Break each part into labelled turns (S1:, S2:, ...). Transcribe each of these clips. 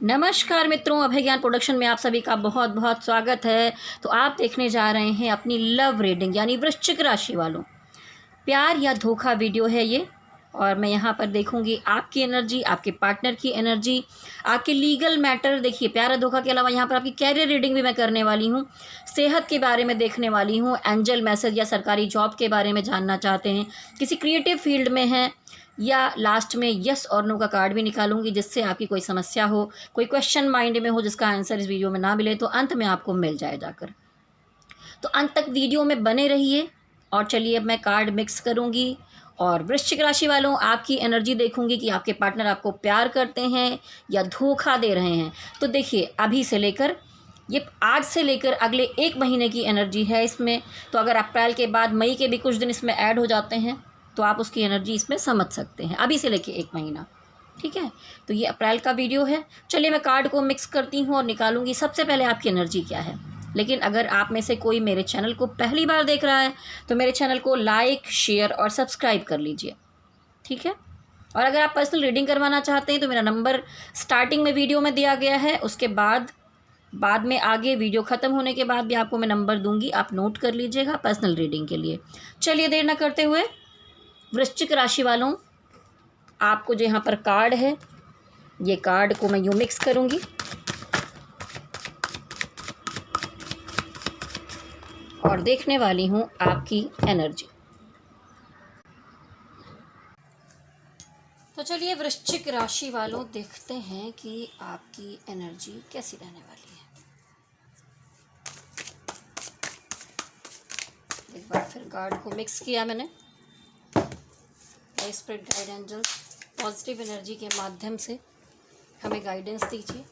S1: नमस्कार मित्रों, अभय ज्ञान प्रोडक्शन में आप सभी का बहुत बहुत स्वागत है। तो आप देखने जा रहे हैं अपनी लव रीडिंग यानी वृश्चिक राशि वालों प्यार या धोखा वीडियो है ये। और मैं यहाँ पर देखूंगी आपकी एनर्जी, आपके पार्टनर की एनर्जी, आपके लीगल मैटर। देखिए, प्यार या धोखा के अलावा यहाँ पर आपकी कैरियर रीडिंग भी मैं करने वाली हूँ, सेहत के बारे में देखने वाली हूँ, एंजल मैसेज या सरकारी जॉब के बारे में जानना चाहते हैं, किसी क्रिएटिव फील्ड में हैं, या लास्ट में यस और नो का कार्ड भी निकालूंगी जिससे आपकी कोई समस्या हो, कोई क्वेश्चन माइंड में हो जिसका आंसर इस वीडियो में ना मिले तो अंत में आपको मिल जाए जाकर। तो अंत तक वीडियो में बने रहिए। और चलिए अब मैं कार्ड मिक्स करूंगी और वृश्चिक राशि वालों आपकी एनर्जी देखूंगी कि आपके पार्टनर आपको प्यार करते हैं या धोखा दे रहे हैं। तो देखिए, अभी से लेकर ये आज से लेकर अगले 1 महीने की एनर्जी है इसमें। तो अगर अप्रैल के बाद मई के भी कुछ दिन इसमें ऐड हो जाते हैं तो आप उसकी एनर्जी इसमें समझ सकते हैं, अभी से लेके 1 महीना। ठीक है, तो ये अप्रैल का वीडियो है। चलिए मैं कार्ड को मिक्स करती हूँ और निकालूंगी सबसे पहले आपकी एनर्जी क्या है। लेकिन अगर आप में से कोई मेरे चैनल को पहली बार देख रहा है तो मेरे चैनल को लाइक, शेयर और सब्सक्राइब कर लीजिए। ठीक है, और अगर आप पर्सनल रीडिंग करवाना चाहते हैं तो मेरा नंबर स्टार्टिंग में वीडियो में दिया गया है, उसके बाद में आगे वीडियो ख़त्म होने के बाद भी आपको मैं नंबर दूंगी, आप नोट कर लीजिएगा पर्सनल रीडिंग के लिए। चलिए देर ना करते हुए वृश्चिक राशि वालों आपको जो यहाँ पर कार्ड है, ये कार्ड को मैं यूँ मिक्स करूँगी और देखने वाली हूँ आपकी एनर्जी। तो चलिए वृश्चिक राशि वालों देखते हैं कि आपकी एनर्जी कैसी रहने वाली है। एक बार फिर कार्ड को मिक्स किया मैंने। Spirit guide angels positive energy के माध्यम से हमें गाइडेंस दीजिए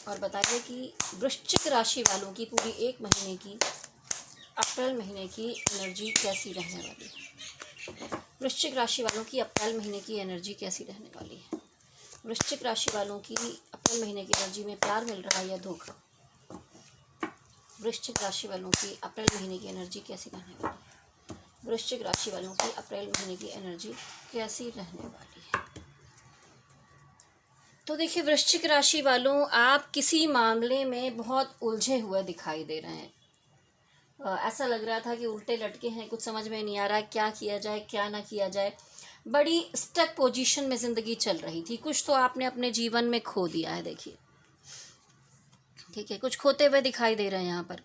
S1: और बताइए कि वृश्चिक राशि वालों की पूरी 1 महीने की, अप्रैल महीने की एनर्जी कैसी रहने वाली है। वृश्चिक राशि वालों की अप्रैल महीने की एनर्जी कैसी रहने वाली है। वृश्चिक राशि वालों की अप्रैल महीने की एनर्जी में प्यार मिल रहा है या धोखा। वृश्चिक राशि वालों की अप्रैल महीने की एनर्जी कैसी रहने वाली है। वृश्चिक राशि वालों की अप्रैल महीने की एनर्जी कैसी रहने वाली है। तो देखिए वृश्चिक राशि वालों, आप किसी मामले में बहुत उलझे हुए दिखाई दे रहे हैं। ऐसा लग रहा था कि उल्टे लटके हैं, कुछ समझ में नहीं आ रहा है क्या किया जाए क्या ना किया जाए। बड़ी स्टक पोजीशन में ज़िंदगी चल रही थी। कुछ तो आपने अपने जीवन में खो दिया है। देखिए, ठीक है, कुछ खोते हुए दिखाई दे रहे हैं यहाँ पर।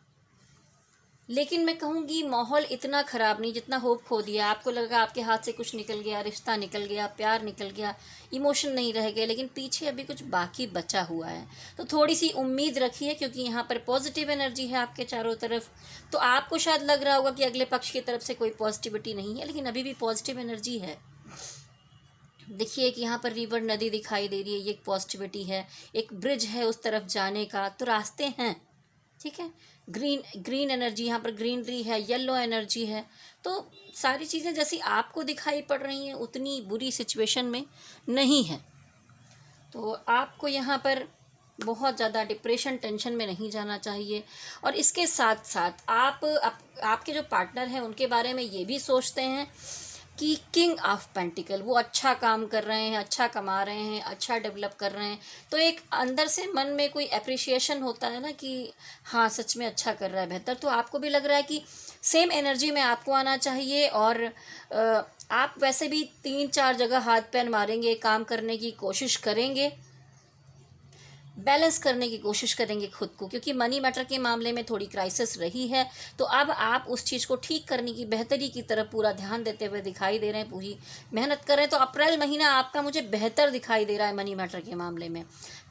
S1: लेकिन मैं कहूँगी माहौल इतना ख़राब नहीं जितना होप खो दिया। आपको लगा आपके हाथ से कुछ निकल गया, रिश्ता निकल गया, प्यार निकल गया, इमोशन नहीं रह गए, लेकिन पीछे अभी कुछ बाकी बचा हुआ है। तो थोड़ी सी उम्मीद रखिए क्योंकि यहाँ पर पॉजिटिव एनर्जी है आपके चारों तरफ। तो आपको शायद लग रहा होगा कि अगले पक्ष की तरफ से कोई पॉजिटिविटी नहीं है, लेकिन अभी भी पॉजिटिव एनर्जी है। देखिए कि यहाँ पर रिवर, नदी दिखाई दे रही है, ये एक पॉजिटिविटी है। एक ब्रिज है उस तरफ जाने का, तो रास्ते हैं। ठीक है, ग्रीन एनर्जी, यहाँ पर ग्रीनरी है, येलो एनर्जी है। तो सारी चीज़ें जैसी आपको दिखाई पड़ रही हैं उतनी बुरी सिचुएशन में नहीं है। तो आपको यहाँ पर बहुत ज़्यादा डिप्रेशन, टेंशन में नहीं जाना चाहिए। और इसके साथ साथ आपके जो पार्टनर हैं उनके बारे में ये भी सोचते हैं कि किंग ऑफ पेंटिकल, वो अच्छा काम कर रहे हैं, अच्छा कमा रहे हैं, अच्छा डेवलप कर रहे हैं। तो एक अंदर से मन में कोई अप्रिशिएशन होता है ना कि हाँ सच में अच्छा कर रहा है, बेहतर। तो आपको भी लग रहा है कि सेम एनर्जी में आपको आना चाहिए। और आप वैसे भी 3-4 जगह हाथ पैर मारेंगे, काम करने की कोशिश करेंगे, बैलेंस करने की कोशिश करेंगे खुद को, क्योंकि मनी मैटर के मामले में थोड़ी क्राइसिस रही है। तो अब आप उस चीज़ को ठीक करने की, बेहतरी की तरफ पूरा ध्यान देते हुए दिखाई दे रहे हैं, पूरी मेहनत कर रहे हैं। तो अप्रैल महीना आपका मुझे बेहतर दिखाई दे रहा है मनी मैटर के मामले में।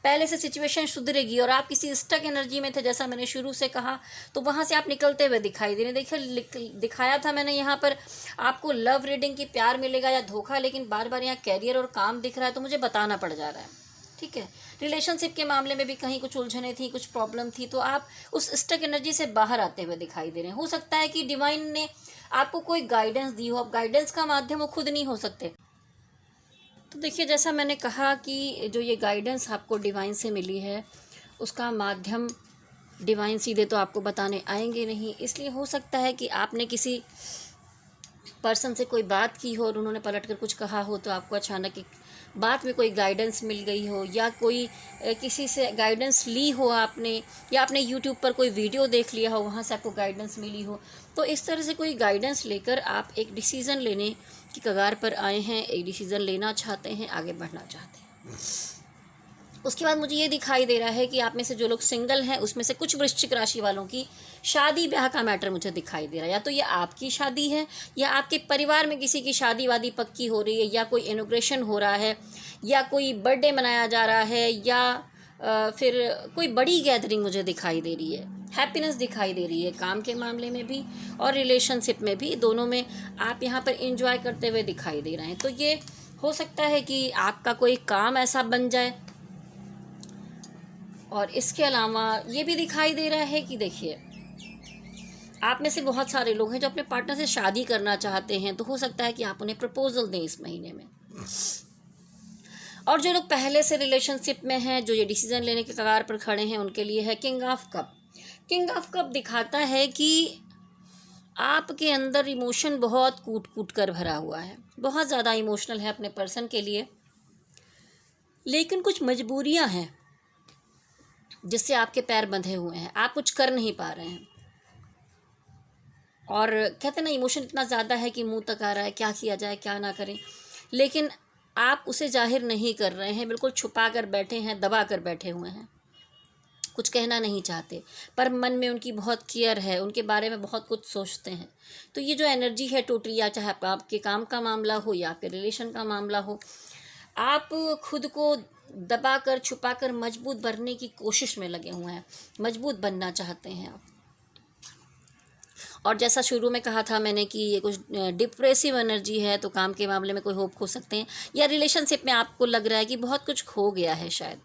S1: पहले से सिचुएशन सुधरेगी और आप किसी स्टक एनर्जी में थे, जैसा मैंने शुरू से कहा, तो वहाँ से आप निकलते हुए दिखाई दे रहे हैं। देखिए दिखाया था मैंने यहाँ पर आपको लव रीडिंग की प्यार मिलेगा या धोखा, लेकिन बार बार यहाँ कैरियर और काम दिख रहा है, तो मुझे बताना पड़ जा रहा है। ठीक है, रिलेशनशिप के मामले में भी कहीं कुछ उलझने थी, कुछ प्रॉब्लम थी, तो आप उस स्टक एनर्जी से बाहर आते हुए दिखाई दे रहे हैं। हो सकता है कि डिवाइन ने आपको कोई गाइडेंस दी हो। अब गाइडेंस का माध्यम वो खुद नहीं हो सकते। तो देखिए, जैसा मैंने कहा कि जो ये गाइडेंस आपको डिवाइन से मिली है उसका माध्यम डिवाइन सीधे तो आपको बताने आएंगे नहीं। इसलिए हो सकता है कि आपने किसी पर्सन से कोई बात की हो और उन्होंने पलट कर कुछ कहा हो, तो आपको अचानक एक बात में कोई गाइडेंस मिल गई हो, या कोई किसी से गाइडेंस ली हो आपने, या आपने यूट्यूब पर कोई वीडियो देख लिया हो, वहाँ से आपको गाइडेंस मिली हो। तो इस तरह से कोई गाइडेंस लेकर आप एक डिसीज़न लेने की कगार पर आए हैं, एक डिसीज़न लेना चाहते हैं, आगे बढ़ना चाहते हैं। उसके बाद मुझे ये दिखाई दे रहा है कि आप में से जो लोग सिंगल हैं उसमें से कुछ वृश्चिक राशि वालों की शादी ब्याह का मैटर मुझे दिखाई दे रहा है। या तो ये आपकी शादी है, या आपके परिवार में किसी की शादी वादी पक्की हो रही है, या कोई इनॉग्रेशन हो रहा है, या कोई बर्थडे मनाया जा रहा है, या फिर कोई बड़ी गैदरिंग मुझे दिखाई दे रही है। हैप्पीनेस दिखाई दे रही है काम के मामले में भी और रिलेशनशिप में भी, दोनों में आप यहाँ पर इंजॉय करते हुए दिखाई दे रहे हैं। तो ये हो सकता है कि आपका कोई काम ऐसा बन जाए। और इसके अलावा ये भी दिखाई दे रहा है कि देखिए, आप में से बहुत सारे लोग हैं जो अपने पार्टनर से शादी करना चाहते हैं, तो हो सकता है कि आप उन्हें प्रपोजल दें इस महीने में। और जो लोग पहले से रिलेशनशिप में हैं, जो ये डिसीज़न लेने के कगार पर खड़े हैं, उनके लिए है king of cup. King of cup दिखाता है कि आपके अंदर इमोशन बहुत कूट कूट कर भरा हुआ है, बहुत ज़्यादा इमोशनल है अपने पर्सन के लिए, लेकिन कुछ मजबूरियां हैं जिससे आपके पैर बंधे हुए हैं, आप कुछ कर नहीं पा रहे हैं। और कहते ना, इमोशन इतना ज़्यादा है कि मुंह तक आ रहा है, क्या किया जाए क्या ना करें, लेकिन आप उसे जाहिर नहीं कर रहे हैं, बिल्कुल छुपा कर बैठे हैं, दबा कर बैठे हुए हैं, कुछ कहना नहीं चाहते, पर मन में उनकी बहुत केयर है, उनके बारे में बहुत कुछ सोचते हैं। तो ये जो एनर्जी है टोटली, या चाहे आपके काम का मामला हो या आपके रिलेशन का मामला हो, आप खुद को दबाकर छुपाकर मजबूत बनने की कोशिश में लगे हुए हैं, मजबूत बनना चाहते हैं आप। और जैसा शुरू में कहा था मैंने कि ये कुछ डिप्रेसिव एनर्जी है, तो काम के मामले में कोई होप खो सकते हैं, या रिलेशनशिप में आपको लग रहा है कि बहुत कुछ खो गया है शायद।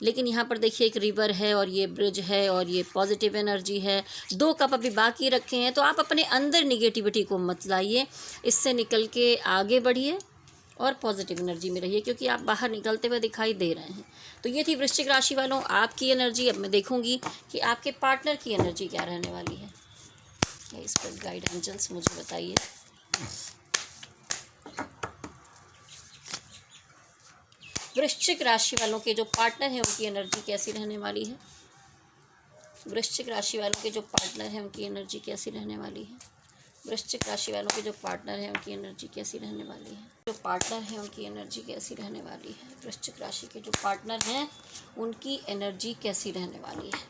S1: लेकिन यहाँ पर देखिए, एक रिवर है और ये ब्रिज है और ये पॉजिटिव एनर्जी है, 2 कप अभी बाकी रखे हैं। तो आप अपने अंदर निगेटिविटी को मत लाइए, इससे निकल के आगे बढ़िए और पॉजिटिव एनर्जी में रहिए, क्योंकि आप बाहर निकलते हुए दिखाई दे रहे हैं। तो ये थी वृश्चिक राशि वालों आपकी एनर्जी। अब मैं देखूंगी कि आपके पार्टनर की एनर्जी क्या रहने वाली है। इस पर गाइड एंजल्स मुझे बताइए। वृश्चिक राशि वालों के जो पार्टनर हैं उनकी एनर्जी कैसी रहने वाली है। वृश्चिक राशि वालों के जो पार्टनर हैं उनकी एनर्जी कैसी रहने वाली है। वृश्चिक राशि वालों के जो पार्टनर हैं उनकी एनर्जी कैसी रहने वाली है। जो पार्टनर हैं उनकी एनर्जी कैसी रहने वाली है। वृश्चिक राशि के जो पार्टनर हैं उनकी एनर्जी कैसी रहने वाली है।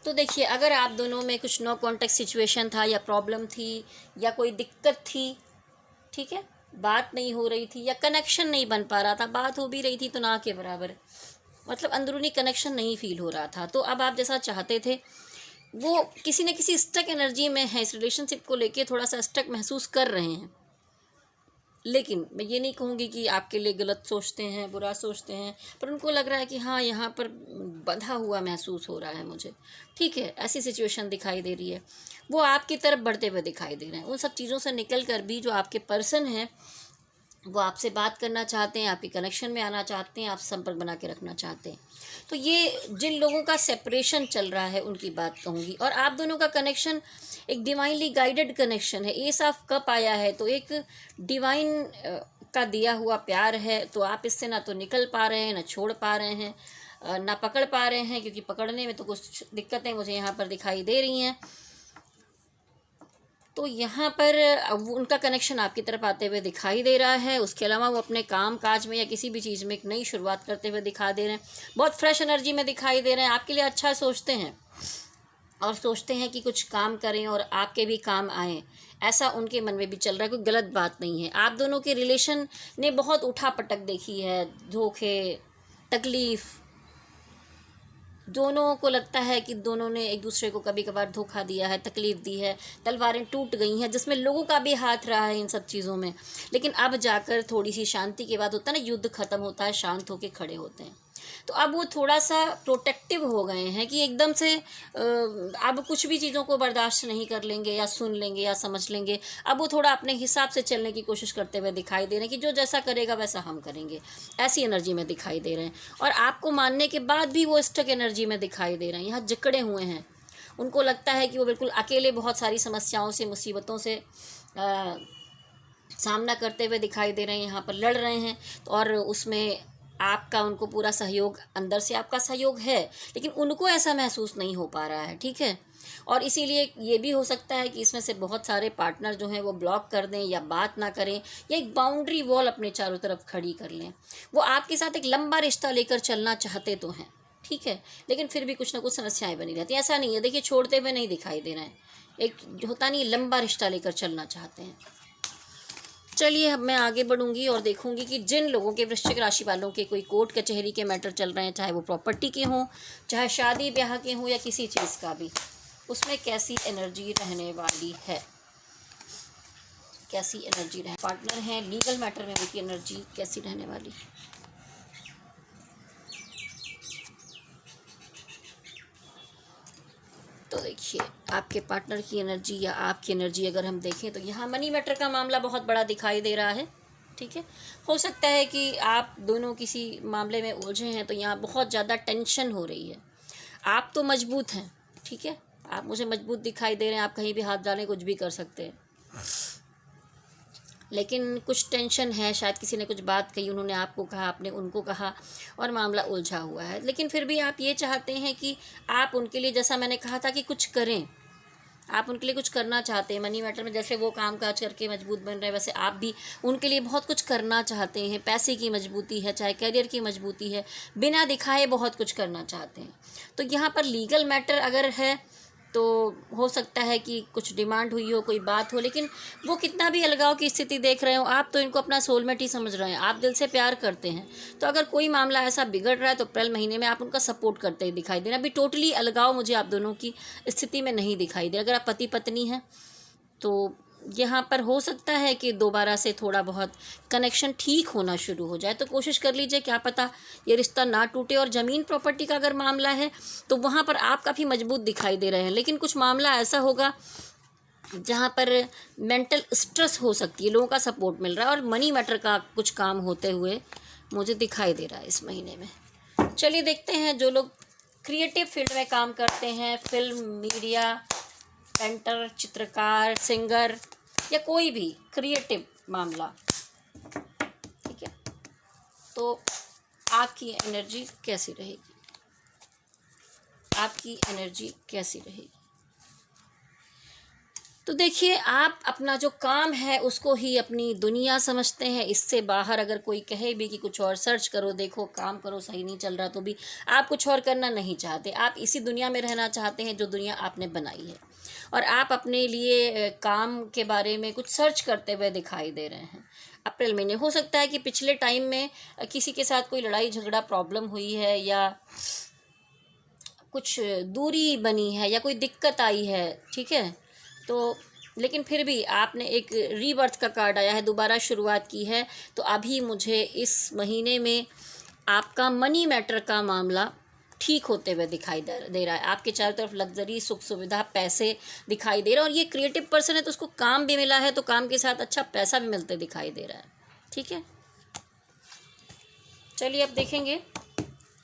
S1: तो देखिए, अगर आप दोनों में कुछ नो कॉन्टेक्ट सिचुएशन था, या प्रॉब्लम थी, या कोई दिक्कत थी, ठीक है, बात नहीं हो रही थी, या कनेक्शन नहीं बन पा रहा था, बात हो भी रही थी तो ना के बराबर, मतलब अंदरूनी कनेक्शन नहीं फील हो रहा था, तो अब आप जैसा चाहते थे वो किसी न किसी स्टक एनर्जी में है, इस रिलेशनशिप को लेके थोड़ा सा स्टक महसूस कर रहे हैं। लेकिन मैं ये नहीं कहूँगी कि आपके लिए गलत सोचते हैं, बुरा सोचते हैं, पर उनको लग रहा है कि हाँ, यहाँ पर बंधा हुआ महसूस हो रहा है मुझे, ठीक है, ऐसी सिचुएशन दिखाई दे रही है। वो आपकी तरफ बढ़ते हुए दिखाई दे रहे हैं। उन सब चीज़ों से निकल कर भी जो आपके पर्सन हैं वो आपसे बात करना चाहते हैं, आपके कनेक्शन में आना चाहते हैं, आप संपर्क बना के रखना चाहते हैं। तो ये जिन लोगों का सेपरेशन चल रहा है उनकी बात कहूँगी। और आप दोनों का कनेक्शन एक डिवाइनली गाइडेड कनेक्शन है। एस ऑफ कप आया है तो एक डिवाइन का दिया हुआ प्यार है। तो आप इससे ना तो निकल पा रहे हैं, ना छोड़ पा रहे हैं, ना पकड़ पा रहे हैं, क्योंकि पकड़ने में तो कुछ दिक्कतें मुझे यहाँ पर दिखाई दे रही हैं। तो यहाँ पर उनका कनेक्शन आपकी तरफ आते हुए दिखाई दे रहा है। उसके अलावा वो अपने काम काज में या किसी भी चीज़ में एक नई शुरुआत करते हुए दिखा दे रहे हैं, बहुत फ्रेश एनर्जी में दिखाई दे रहे हैं, आपके लिए अच्छा सोचते हैं और सोचते हैं कि कुछ काम करें और आपके भी काम आएँ, ऐसा उनके मन में भी चल रहा है। कोई गलत बात नहीं है। आप दोनों के रिलेशन ने बहुत उठा पटक देखी है, धोखे, तकलीफ़, दोनों को लगता है कि दोनों ने एक दूसरे को कभी कभार धोखा दिया है, तकलीफ़ दी है, तलवारें टूट गई हैं, जिसमें लोगों का भी हाथ रहा है इन सब चीज़ों में। लेकिन अब जाकर थोड़ी सी शांति के बाद होता है ना, युद्ध ख़त्म होता है, शांत होकर खड़े होते हैं। तो अब वो थोड़ा सा प्रोटेक्टिव हो गए हैं कि एकदम से अब कुछ भी चीज़ों को बर्दाश्त नहीं कर लेंगे या सुन लेंगे या समझ लेंगे। अब वो थोड़ा अपने हिसाब से चलने की कोशिश करते हुए दिखाई दे रहे हैं कि जो जैसा करेगा वैसा हम करेंगे, ऐसी एनर्जी में दिखाई दे रहे हैं। और आपको मानने के बाद भी वो स्टक एनर्जी में दिखाई दे रहे हैं, यहाँ जकड़े हुए हैं उनको लगता है कि वो बिल्कुल अकेले बहुत सारी समस्याओं से, मुसीबतों से सामना करते हुए दिखाई दे रहे हैं, यहाँ पर लड़ रहे हैं। तो और उसमें आपका उनको पूरा सहयोग, अंदर से आपका सहयोग है, लेकिन उनको ऐसा महसूस नहीं हो पा रहा है, ठीक है। और इसीलिए ये भी हो सकता है कि इसमें से बहुत सारे पार्टनर जो हैं वो ब्लॉक कर दें या बात ना करें, या एक बाउंड्री वॉल अपने चारों तरफ खड़ी कर लें। वो आपके साथ एक लंबा रिश्ता लेकर चलना चाहते तो हैं, ठीक है, लेकिन फिर भी कुछ ना कुछ समस्याएं बनी रहती हैं। ऐसा नहीं है, देखिए छोड़ते हुए नहीं दिखाई दे रहे हैं, एक होता नहीं, लंबा रिश्ता लेकर चलना चाहते हैं। चलिए अब मैं आगे बढ़ूंगी और देखूंगी कि जिन लोगों के, वृश्चिक राशि वालों के कोई कोर्ट कचहरी के मैटर चल रहे हैं, चाहे वो प्रॉपर्टी के हों, चाहे शादी ब्याह के हों, या किसी चीज़ का भी, उसमें कैसी एनर्जी रहने वाली है, कैसी एनर्जी रहे। पार्टनर हैं, लीगल मैटर में उनकी एनर्जी कैसी रहने वाली है। तो देखिए आपके पार्टनर की एनर्जी या आपकी एनर्जी अगर हम देखें तो यहाँ मनी मैटर का मामला बहुत बड़ा दिखाई दे रहा है, ठीक है। हो सकता है कि आप दोनों किसी मामले में उलझे हैं, तो यहाँ बहुत ज़्यादा टेंशन हो रही है। आप तो मजबूत हैं, ठीक है, आप मुझे मजबूत दिखाई दे रहे हैं, आप कहीं भी हाथ डालें कुछ भी कर सकते हैं, लेकिन कुछ टेंशन है। शायद किसी ने कुछ बात कही, उन्होंने आपको कहा, आपने उनको कहा, और मामला उलझा हुआ है। लेकिन फिर भी आप ये चाहते हैं कि आप उनके लिए, जैसा मैंने कहा था कि कुछ करें, आप उनके लिए कुछ करना चाहते हैं। मनी मैटर में जैसे वो काम काज करके मजबूत बन रहे हैं, वैसे आप भी उनके लिए बहुत कुछ करना चाहते हैं। पैसे की मजबूती है, चाहे करियर की मजबूती है, बिना दिखाए बहुत कुछ करना चाहते हैं। तो यहाँ पर लीगल मैटर अगर है तो हो सकता है कि कुछ डिमांड हुई हो, कोई बात हो, लेकिन वो कितना भी अलगाव की स्थिति देख रहे हो, आप तो इनको अपना सोलमेट ही समझ रहे हैं, आप दिल से प्यार करते हैं। तो अगर कोई मामला ऐसा बिगड़ रहा है तो अप्रैल महीने में आप उनका सपोर्ट करते ही दिखाई दे रहे हैं। अभी टोटली अलगाव मुझे आप दोनों की स्थिति में नहीं दिखाई दे रहा। अगर आप पति पत्नी हैं तो यहाँ पर हो सकता है कि दोबारा से थोड़ा बहुत कनेक्शन ठीक होना शुरू हो जाए, तो कोशिश कर लीजिए, क्या पता ये रिश्ता ना टूटे। और ज़मीन प्रॉपर्टी का अगर मामला है तो वहाँ पर आप काफ़ी मजबूत दिखाई दे रहे हैं, लेकिन कुछ मामला ऐसा होगा जहाँ पर मेंटल स्ट्रेस हो सकती है, लोगों का सपोर्ट मिल रहा है, और मनी मैटर का कुछ काम होते हुए मुझे दिखाई दे रहा है इस महीने में। चलिए देखते हैं, जो लोग क्रिएटिव फील्ड में काम करते हैं, फिल्म, मीडिया, पेंटर, चित्रकार, सिंगर, या कोई भी क्रिएटिव मामला, ठीक है, तो आपकी एनर्जी कैसी रहेगी, आपकी एनर्जी कैसी रहेगी। तो देखिए, आप अपना जो काम है उसको ही अपनी दुनिया समझते हैं। इससे बाहर अगर कोई कहे भी कि कुछ और सर्च करो, देखो, काम करो, सही नहीं चल रहा, तो भी आप कुछ और करना नहीं चाहते। आप इसी दुनिया में रहना चाहते हैं जो दुनिया आपने बनाई है, और आप अपने लिए काम के बारे में कुछ सर्च करते हुए दिखाई दे रहे हैं। अप्रैल महीने हो सकता है कि पिछले टाइम में किसी के साथ कोई लड़ाई झगड़ा, प्रॉब्लम हुई है, या कुछ दूरी बनी है, या कोई दिक्कत आई है, ठीक है। तो लेकिन फिर भी आपने एक रीबर्थ का कार्ड आया है, दोबारा शुरुआत की है। तो अभी मुझे इस महीने में आपका मनी मैटर का मामला ठीक होते हुए दिखाई दे रहा है। आपके चारों तरफ लग्जरी, सुख सुविधा, पैसे दिखाई दे रहा है, और ये क्रिएटिव पर्सन है तो उसको काम भी मिला है, तो काम के साथ अच्छा पैसा भी मिलते दिखाई दे रहा है, ठीक है। चलिए अब देखेंगे,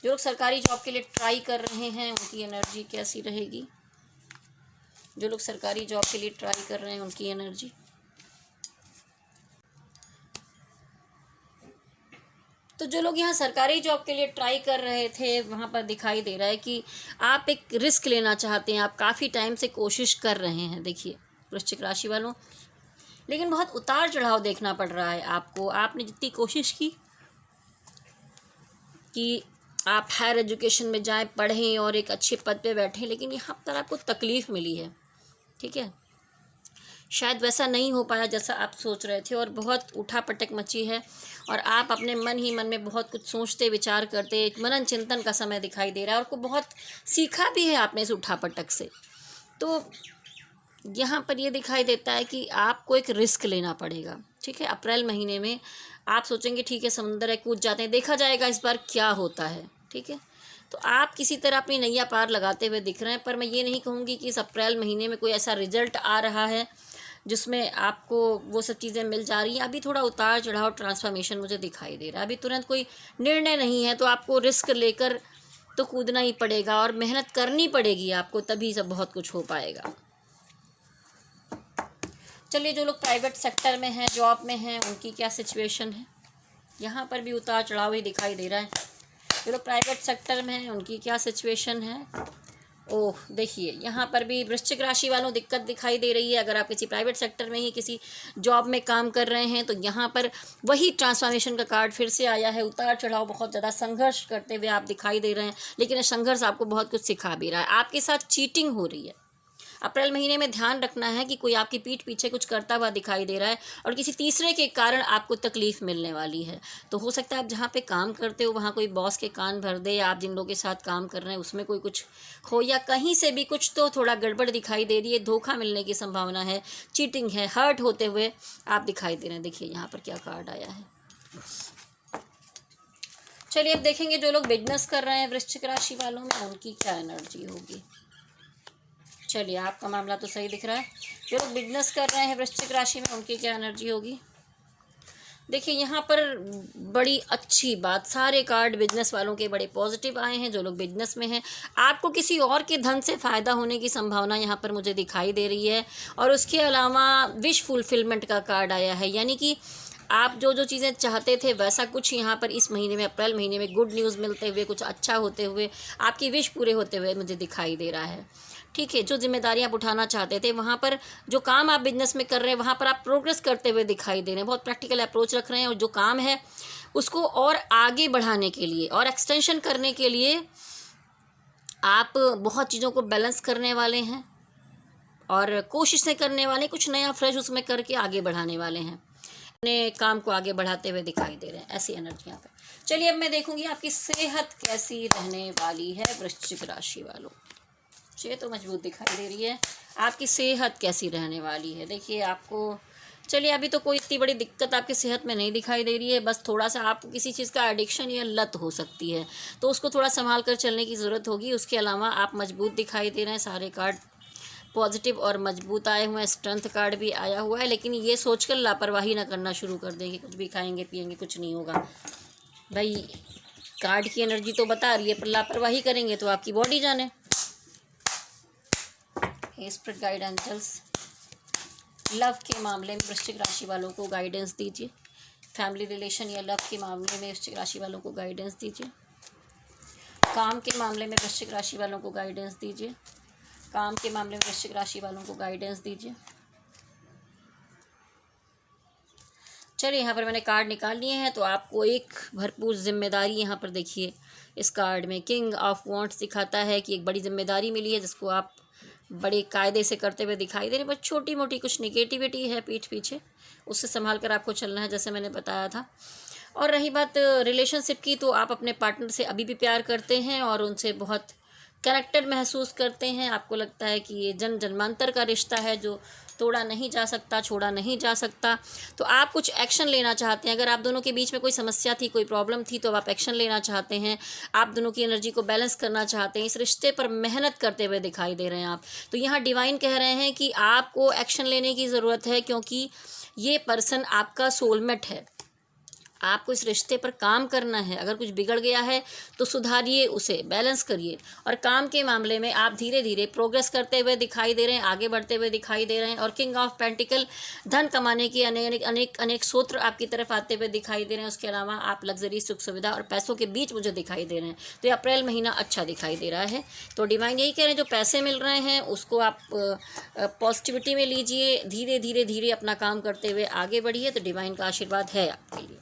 S1: जो लोग सरकारी जॉब के लिए ट्राई कर रहे हैं उनकी एनर्जी कैसी रहेगी। जो लोग सरकारी जॉब के लिए ट्राई कर रहे हैं उनकी एनर्जी। तो जो लोग यहाँ सरकारी जॉब के लिए ट्राई कर रहे थे, वहाँ पर दिखाई दे रहा है कि आप एक रिस्क लेना चाहते हैं, आप काफ़ी टाइम से कोशिश कर रहे हैं। देखिए वृश्चिक राशि वालों, लेकिन बहुत उतार चढ़ाव देखना पड़ रहा है आपको। आपने जितनी कोशिश की कि आप हायर एजुकेशन में जाएं, पढ़ें और एक अच्छे पद पे बैठें, लेकिन यहाँ पर आपको तकलीफ़ मिली है, ठीक है। शायद वैसा नहीं हो पाया जैसा आप सोच रहे थे, और बहुत उठा पटक मची है, और आप अपने मन ही मन में बहुत कुछ सोचते विचार करते, एक मनन चिंतन का समय दिखाई दे रहा है, और को बहुत सीखा भी है आपने इस उठा पटक से। तो यहाँ पर ये दिखाई देता है कि आपको एक रिस्क लेना पड़ेगा, ठीक है। अप्रैल महीने में आप सोचेंगे ठीक है समुंदर है, कूद जाते हैं, देखा जाएगा इस बार क्या होता है, ठीक है। तो आप किसी तरह अपनी नैया पार लगाते हुए दिख रहे हैं, पर मैं ये नहीं कहूँगी कि इस अप्रैल महीने में कोई ऐसा रिजल्ट आ रहा है जिसमें आपको वो सब चीज़ें मिल जा रही हैं। अभी थोड़ा उतार चढ़ाव, ट्रांसफॉर्मेशन मुझे दिखाई दे रहा है। अभी तुरंत कोई निर्णय नहीं है, तो आपको रिस्क लेकर तो कूदना ही पड़ेगा और मेहनत करनी पड़ेगी आपको, तभी सब बहुत कुछ हो पाएगा। चलिए, जो लोग प्राइवेट सेक्टर में हैं, जॉब में हैं, उनकी क्या सिचुएशन है। यहाँ पर भी उतार चढ़ाव ही दिखाई दे रहा है। जो लोग प्राइवेट सेक्टर में हैं उनकी क्या सिचुएशन है। ओह, देखिए यहाँ पर भी वृश्चिक राशि वालों दिक्कत दिखाई दे रही है। अगर आप किसी प्राइवेट सेक्टर में ही किसी जॉब में काम कर रहे हैं तो यहाँ पर वही ट्रांसफॉर्मेशन का कार्ड फिर से आया है। उतार चढ़ाव, बहुत ज़्यादा संघर्ष करते हुए आप दिखाई दे रहे हैं, लेकिन ये संघर्ष आपको बहुत कुछ सिखा भी रहा है। आपके साथ चीटिंग हो रही है। अप्रैल महीने में ध्यान रखना है कि कोई आपकी पीठ पीछे कुछ करता हुआ दिखाई दे रहा है और किसी तीसरे के कारण आपको तकलीफ़ मिलने वाली है। तो हो सकता है आप जहाँ पे काम करते हो वहाँ कोई बॉस के कान भर दे, या आप जिन लोगों के साथ काम कर रहे हैं उसमें कोई कुछ हो, या कहीं से भी कुछ तो थोड़ा गड़बड़ दिखाई दे रही है। धोखा मिलने की संभावना है, चीटिंग है, हर्ट होते हुए आप दिखाई दे रहे हैं। देखिए यहाँ पर क्या कार्ड आया है। चलिए अब देखेंगे जो लोग बिजनेस कर रहे हैं वृश्चिक राशि वालों में, उनकी क्या एनर्जी होगी। चलिए, आपका मामला तो सही दिख रहा है। जो लोग बिजनेस कर रहे हैं वृश्चिक राशि में, उनकी क्या एनर्जी होगी। देखिए यहाँ पर बड़ी अच्छी बात, सारे कार्ड बिजनेस वालों के बड़े पॉजिटिव आए हैं। जो लोग बिजनेस में हैं, आपको किसी और के धन से फ़ायदा होने की संभावना यहाँ पर मुझे दिखाई दे रही है। और उसके अलावा विश फुलफिलमेंट का कार्ड आया है, यानी कि आप जो जो चीज़ें चाहते थे वैसा कुछ यहाँ पर इस महीने में, अप्रैल महीने में गुड न्यूज़ मिलते हुए, कुछ अच्छा होते हुए, आपकी विश पूरे होते हुए मुझे दिखाई दे रहा है। ठीक है, जो जिम्मेदारियां आप उठाना चाहते थे, वहाँ पर जो काम आप बिजनेस में कर रहे हैं वहाँ पर आप प्रोग्रेस करते हुए दिखाई दे रहे हैं। बहुत प्रैक्टिकल अप्रोच रख रहे हैं और जो काम है उसको और आगे बढ़ाने के लिए और एक्सटेंशन करने के लिए आप बहुत चीज़ों को बैलेंस करने वाले हैं और कोशिशें करने वाले, कुछ नया फ्रेश उसमें करके आगे बढ़ाने वाले हैं। अपने काम को आगे बढ़ाते हुए दिखाई दे रहे हैं, ऐसी एनर्जी यहाँ पर। चलिए अब मैं देखूँगी आपकी सेहत कैसी रहने वाली है वृश्चिक राशि वालों। ये तो मजबूत दिखाई दे रही है। आपकी सेहत कैसी रहने वाली है। देखिए आपको, चलिए अभी तो कोई इतनी बड़ी दिक्कत आपकी सेहत में नहीं दिखाई दे रही है, बस थोड़ा सा आपको किसी चीज़ का एडिक्शन या लत हो सकती है, तो उसको थोड़ा संभाल कर चलने की ज़रूरत होगी। उसके अलावा आप मजबूत दिखाई दे रहे हैं। सारे कार्ड पॉजिटिव और मजबूत आए हुए हैं। स्ट्रेंथ कार्ड भी आया हुआ है, लेकिन ये सोचकर लापरवाही ना करना शुरू कर देंगे, कुछ भी खाएंगे पिएंगे कुछ नहीं होगा। भाई कार्ड की एनर्जी तो बता रही है, पर लापरवाही करेंगे तो आपकी बॉडी जाने। स्पिरिट गाइड एंजल्स, लव के मामले में वृश्चिक राशि वालों को गाइडेंस दीजिए। फैमिली रिलेशन या लव के मामले में वृश्चिक राशि वालों को गाइडेंस दीजिए। काम के मामले में वृश्चिक राशि वालों को गाइडेंस दीजिए। काम के मामले में वृश्चिक राशि वालों को गाइडेंस दीजिए। चलिए यहाँ पर मैंने कार्ड निकाल लिए हैं, तो आपको एक भरपूर जिम्मेदारी यहाँ पर देखिए इस कार्ड में किंग ऑफ वॉन्ट्स दिखाता है कि एक बड़ी जिम्मेदारी मिली है जिसको आप बड़े कायदे से करते हुए दिखाई दे रहे हैं। बस छोटी मोटी कुछ निगेटिविटी है पीठ पीछे, उससे संभाल कर आपको चलना है, जैसे मैंने बताया था। और रही बात रिलेशनशिप की, तो आप अपने पार्टनर से अभी भी प्यार करते हैं और उनसे बहुत कनेक्टेड महसूस करते हैं। आपको लगता है कि ये जन्म जन्मांतर का रिश्ता है जो तोड़ा नहीं जा सकता, छोड़ा नहीं जा सकता। तो आप कुछ एक्शन लेना चाहते हैं। अगर आप दोनों के बीच में कोई समस्या थी, कोई प्रॉब्लम थी, तो अब आप एक्शन लेना चाहते हैं। आप दोनों की एनर्जी को बैलेंस करना चाहते हैं। इस रिश्ते पर मेहनत करते हुए दिखाई दे रहे हैं आप। तो यहाँ डिवाइन कह रहे हैं कि आपको एक्शन लेने की ज़रूरत है, क्योंकि ये पर्सन आपका सोलमेट है। आपको इस रिश्ते पर काम करना है। अगर कुछ बिगड़ गया है तो सुधारिए उसे, बैलेंस करिए। और काम के मामले में आप धीरे धीरे प्रोग्रेस करते हुए दिखाई दे रहे हैं, आगे बढ़ते हुए दिखाई दे रहे हैं। और किंग ऑफ पेंटिकल, धन कमाने की अनेक सूत्र आपकी तरफ आते हुए दिखाई दे रहे हैं। उसके अलावा आप लग्जरी, सुख सुविधा और पैसों के बीच मुझे दिखाई दे रहे हैं। तो ये अप्रैल महीना अच्छा दिखाई दे रहा है। तो डिवाइन यही कह रहे हैं, जो पैसे मिल रहे हैं उसको आप पॉजिटिविटी में लीजिए, धीरे धीरे धीरे अपना काम करते हुए आगे बढ़िए। तो डिवाइन का आशीर्वाद है आपके लिए।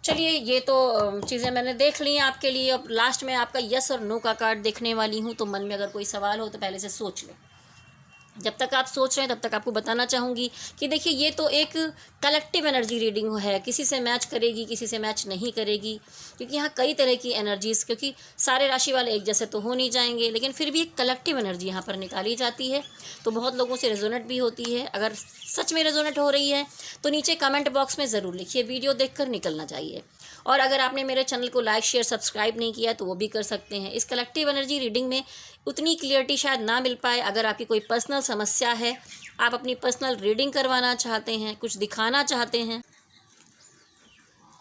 S1: चलिए ये तो चीज़ें मैंने देख ली हैं आपके लिए। अब लास्ट में आपका यस और नो का कार्ड देखने वाली हूँ, तो मन में अगर कोई सवाल हो तो पहले से सोच लें। जब तक आप सोच रहे हैं तब तक आपको बताना चाहूँगी कि देखिए ये तो एक कलेक्टिव एनर्जी रीडिंग है। किसी से मैच करेगी, किसी से मैच नहीं करेगी, क्योंकि यहाँ कई तरह की एनर्जीज़, क्योंकि सारे राशि वाले एक जैसे तो हो नहीं जाएंगे, लेकिन फिर भी एक कलेक्टिव एनर्जी यहाँ पर निकाली जाती है। तो बहुत लोगों से रेजोनेट भी होती है। अगर सच में रेजोनेट हो रही है तो नीचे कमेंट बॉक्स में ज़रूर लिखिए, वीडियो देखकर निकलना चाहिए। और अगर आपने मेरे चैनल को लाइक शेयर सब्सक्राइब नहीं किया तो वो भी कर सकते हैं। इस कलेक्टिव एनर्जी रीडिंग में उतनी क्लियरिटी शायद ना मिल पाए। अगर आपकी कोई पर्सनल समस्या है, आप अपनी पर्सनल रीडिंग करवाना चाहते हैं, कुछ दिखाना चाहते हैं,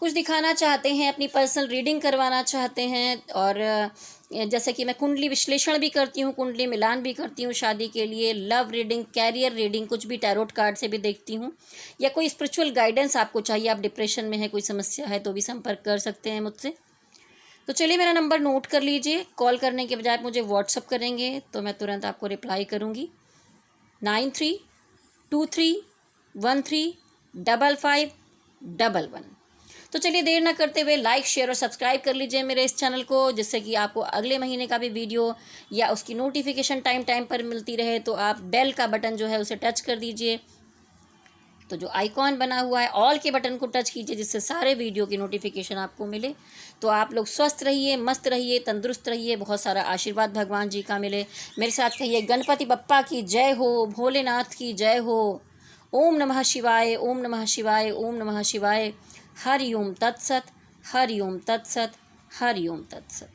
S1: कुछ दिखाना चाहते हैं, अपनी पर्सनल रीडिंग करवाना चाहते हैं, और जैसे कि मैं कुंडली विश्लेषण भी करती हूँ, कुंडली मिलान भी करती हूँ शादी के लिए, लव रीडिंग, कैरियर रीडिंग, कुछ भी टैरोट कार्ड से भी देखती हूँ, या कोई स्पिरिचुअल गाइडेंस आपको चाहिए, आप डिप्रेशन में है, कोई समस्या है, तो भी संपर्क कर सकते हैं मुझसे। तो चलिए मेरा नंबर नोट कर लीजिए, कॉल करने के बजाय आप मुझे व्हाट्सअप करेंगे तो मैं तुरंत आपको रिप्लाई करूँगी। 9323135511। तो चलिए देर ना करते हुए लाइक, शेयर और सब्सक्राइब कर लीजिए मेरे इस चैनल को, जिससे कि आपको अगले महीने का भी वीडियो या उसकी नोटिफिकेशन टाइम टाइम पर मिलती रहे। तो आप बेल का बटन जो है उसे टच कर दीजिए, तो जो आइकॉन बना हुआ है ऑल के बटन को टच कीजिए, जिससे सारे वीडियो की नोटिफिकेशन आपको मिले। तो आप लोग स्वस्थ रहिए, मस्त रहिए, तंदुरुस्त रहिए, बहुत सारा आशीर्वाद भगवान जी का मिले। मेरे साथ कहिए गणपति बप्पा की जय हो, भोलेनाथ की जय हो। ओम नमः शिवाय, ओम नमः शिवाय, ओम नमः शिवाय। हरि ओम तत्सत, हरि ओम तत्सत, हरि ओम तत्सत।